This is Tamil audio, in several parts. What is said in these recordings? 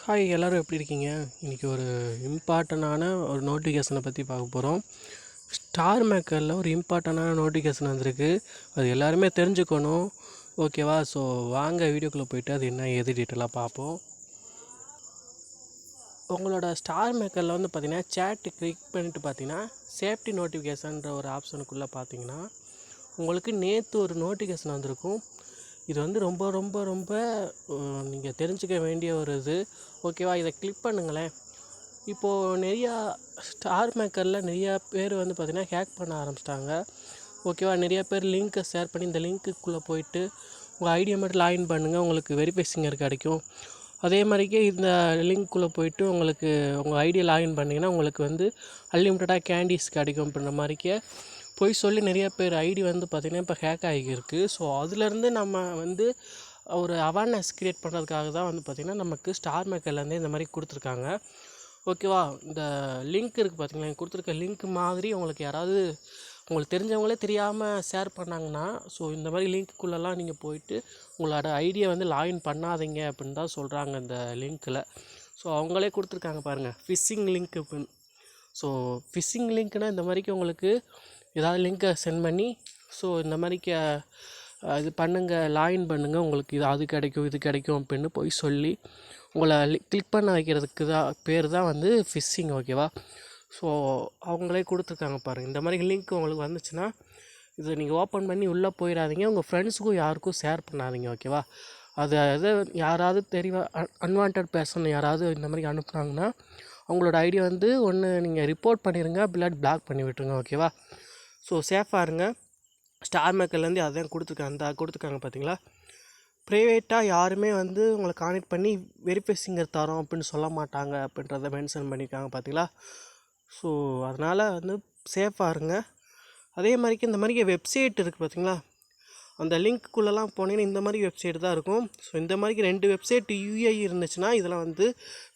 ஹாய் எல்லோரும் எப்படி இருக்கீங்க? இன்றைக்கி ஒரு இம்பார்ட்டண்டான ஒரு நோட்டிஃபிகேஷனை பற்றி பார்க்க போகிறோம். ஸ்டார் மேக்கரில் ஒரு இம்பார்ட்டண்டான நோட்டிஃபிகேஷன் வந்திருக்கு. அது எல்லாருமே தெரிஞ்சுக்கணும். ஓகேவா? ஸோ வாங்க வீடியோக்குள்ளே போய்ட்டு அது என்ன ஏது டீட்டெயிலாக பார்ப்போம். உங்களோட ஸ்டார் மேக்கரில் வந்து பார்த்திங்கன்னா சேட்டு கிளிக் பண்ணிட்டு பார்த்தீங்கன்னா சேஃப்டி நோட்டிஃபிகேஷன்ற ஒரு ஆப்ஷனுக்குள்ளே பார்த்தீங்கன்னா உங்களுக்கு நேற்று ஒரு நோட்டிஃபிகேஷன் வந்திருக்கும். இது வந்து ரொம்ப ரொம்ப ரொம்ப நீங்கள் தெரிஞ்சுக்க வேண்டிய ஒரு இது. ஓகேவா? இதை கிளிக் பண்ணுங்களேன். இப்போது நிறையா ஸ்டார் மேக்கரில் நிறையா பேர் வந்து பார்த்திங்கன்னா ஹேக் பண்ண ஆரம்பிச்சிட்டாங்க. ஓகேவா? நிறையா பேர் லிங்க்கை ஷேர் பண்ணி இந்த லிங்க்குள்ளே போயிட்டு உங்கள் ஐடியை மட்டும் லாகின் பண்ணுங்கள், உங்களுக்கு வெரிஃபைசிங்கர் கிடைக்கும். அதே மாதிரிக்கே இந்த லிங்க்குள்ளே போயிட்டு உங்களுக்கு உங்கள் ஐடியை லாகின் பண்ணிங்கன்னா உங்களுக்கு வந்து அன்லிமிட்டடாக கேண்டீஸ் கிடைக்கும் அப்படின்ற மாதிரிக்கே போய் சொல்லி நிறைய பேர் ஐடி வந்து பார்த்திங்கன்னா இப்போ ஹேக் ஆகியிருக்கு. ஸோ அதுலேருந்து நம்ம வந்து ஒரு அவேர்னஸ் க்ரியேட் பண்ணுறதுக்காக தான் வந்து பார்த்திங்கன்னா நமக்கு ஸ்டார் மேக்கர்லேருந்தே இந்த மாதிரி கொடுத்துருக்காங்க. ஓகேவா? இந்த லிங்க் இருக்குது பார்த்திங்களா, கொடுத்துருக்க லிங்க் மாதிரி உங்களுக்கு யாராவது உங்களுக்கு தெரிஞ்சவங்களே தெரியாமல் ஷேர் பண்ணாங்கன்னா ஸோ இந்த மாதிரி லிங்க்குள்ளெல்லாம் நீங்கள் போயிட்டு உங்களோட ஐடியை வந்து லாகின் பண்ணாதீங்க அப்படின்னு தான் சொல்கிறாங்க இந்த லிங்க்கில். ஸோ அவங்களே கொடுத்துருக்காங்க பாருங்கள், ஃபிஷிங் லிங்க் அப்படின்னு. ஸோ ஃபிஷிங் லிங்க்னால் இந்த மாதிரிக்கு உங்களுக்கு ஏதாவது லிங்க்கை சென்ட் பண்ணி ஸோ இந்த மாதிரிக்கு இது பண்ணுங்கள், லாகின் பண்ணுங்கள், உங்களுக்கு அது கிடைக்கும் இது கிடைக்கும் அப்படின்னு போய் சொல்லி உங்களை கிளிக் பண்ண வைக்கிறதுக்கு தான் பேர் தான் வந்து ஃபிஷிங். ஓகேவா? ஸோ அவங்களே கொடுத்துருக்காங்க பாருங்கள். இந்த மாதிரி லிங்க் உங்களுக்கு வந்துச்சுன்னா இதை நீங்கள் ஓப்பன் பண்ணி உள்ளே போயிடாதீங்க, உங்கள் ஃப்ரெண்ட்ஸுக்கும் யாருக்கும் ஷேர் பண்ணாதீங்க. ஓகேவா? அது யாராவது அன்வான்ட் பர்சன் யாராவது இந்த மாதிரி அனுப்புனாங்கன்னா அவங்களோட ஐடியா வந்து ஒன்று நீங்கள் ரிப்போர்ட் பண்ணிடுங்க, பிளாட் பிளாக் பண்ணி விட்டுருங்க. ஓகேவா? ஸோ சேஃபாக இருங்க. ஸ்டார் மேக்கர்லேருந்து அதான் கொடுத்துருக்காங்க பார்த்தீங்களா? ப்ரைவேட்டாக யாருமே வந்து உங்களை கான்டெக்ட் பண்ணி வெரிஃபைசிங்கர் தரோம் அப்படின்னு சொல்ல மாட்டாங்க அப்படின்றத மென்ஷன் பண்ணியிருக்காங்க பார்த்தீங்களா? ஸோ அதனால் வந்து சேஃபாக இருங்க. அதே மாதிரிக்கு இந்த மாதிரி வெப்சைட் இருக்குது பார்த்தீங்களா, அந்த லிங்க்குள்ளெல்லாம் போனீங்கன்னா இந்த மாதிரி வெப்சைட் தான் இருக்கும். ஸோ இந்த மாதிரி 2 வெப்சைட் யூஐ இருந்துச்சுன்னா இதெல்லாம் வந்து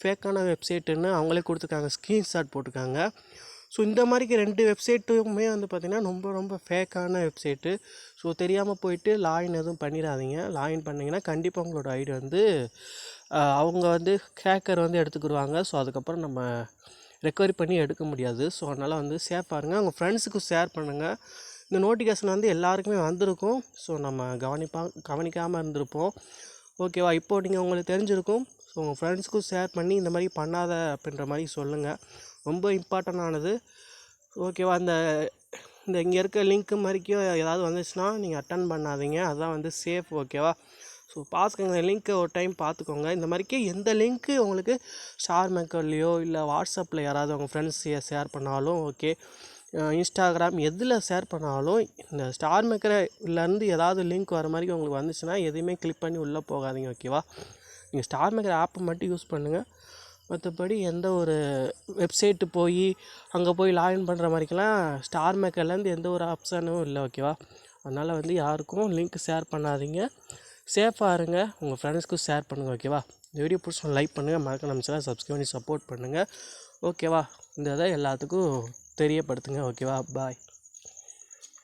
ஃபேக்கான வெப்சைட்டுன்னு அவங்களே கொடுத்துருக்காங்க, ஸ்க்ரீன்ஷாட் போட்டிருக்காங்க. ஸோ இந்த மாதிரிக்கு 2 வெப்சைட்டுமே வந்து பார்த்திங்கன்னா ரொம்ப ரொம்ப ஃபேக்கான வெப்சைட்டு. ஸோ தெரியாமல் போயிட்டு லாகின் எதுவும் பண்ணிடாதீங்க. லாகின் பண்ணிங்கன்னா கண்டிப்பாக உங்களோட ஐடி வந்து அவங்க வந்து ஹேக்கர் வந்து எடுத்துக்கிடுவாங்க. ஸோ அதுக்கப்புறம் நம்ம ரெக்கவரி பண்ணி எடுக்க முடியாது. ஸோ அதனால் வந்து சேஃபாக இருங்க. உங்கள் ஃப்ரெண்ட்ஸுக்கு ஷேர் பண்ணுங்கள். இந்த நோட்டிஃபிகேஷன் வந்து எல்லாருக்குமே வந்திருக்கும். ஸோ நம்ம கவனிக்காமல் இருந்திருப்போம். ஓகேவா? இப்போது நீங்கள் உங்களுக்கு தெரிஞ்சிருக்கும். ஸோ உங்கள் ஃப்ரெண்ட்ஸுக்கும் ஷேர் பண்ணி இந்த மாதிரி பண்ணாத அப்படின்ற மாதிரி சொல்லுங்கள். ரொம்ப இம்பார்ட்டண்டானது. ஓகேவா? இந்த இங்கே இருக்க லிங்க்கு மாதிரிக்கும் ஏதாவது வந்துச்சுன்னா நீங்கள் அட்டன் பண்ணாதீங்க, அதுதான் வந்து சேஃப். ஓகேவா? ஸோ பார்த்துக்கோங்க, லிங்க்கை ஒரு டைம் பார்த்துக்கோங்க. இந்த மாதிரிக்கே எந்த லிங்க்கு உங்களுக்கு ஸ்டார் மேக்கர்லேயோ இல்லை வாட்ஸ்அப்பில் யாராவது உங்கள் ஃப்ரெண்ட்ஸ் ஷேர் பண்ணாலும் ஓகே, இன்ஸ்டாகிராம் எதில் ஷேர் பண்ணாலும் இந்த ஸ்டார் மேக்கர்லேருந்து ஏதாவது லிங்க் வர மாதிரி உங்களுக்கு வந்துச்சுன்னா எதையுமே கிளிக் பண்ணி உள்ளே போகாதீங்க. ஓகேவா? நீங்கள் ஸ்டார் மேக்கர் ஆப்பை மட்டும் யூஸ் பண்ணுங்கள். மற்றபடி எந்த ஒரு வெப்சைட்டு அங்கே போய் லாகின் பண்ணுற மாதிரிக்கெல்லாம் ஸ்டார் மேக்கர்லேருந்து எந்த ஒரு ஆப்ஷனும் இல்லை. ஓகேவா? அதனால் வந்து யாருக்கும் லிங்க் ஷேர் பண்ணாதீங்க. சேஃபாக இருங்க. உங்கள் ஃப்ரெண்ட்ஸ்க்கும் ஷேர் பண்ணுங்கள். ஓகேவா? இந்த வீடியோ பிடிச்சா லைக் பண்ணுங்கள், மறக்க நம்ம சேனல் சப்ஸ்கிரைப் பண்ணி சப்போர்ட் பண்ணுங்கள். ஓகேவா? இந்த இதை எல்லாத்துக்கும் தெரியப்படுத்துங்க. ஓகேவா? பாய்.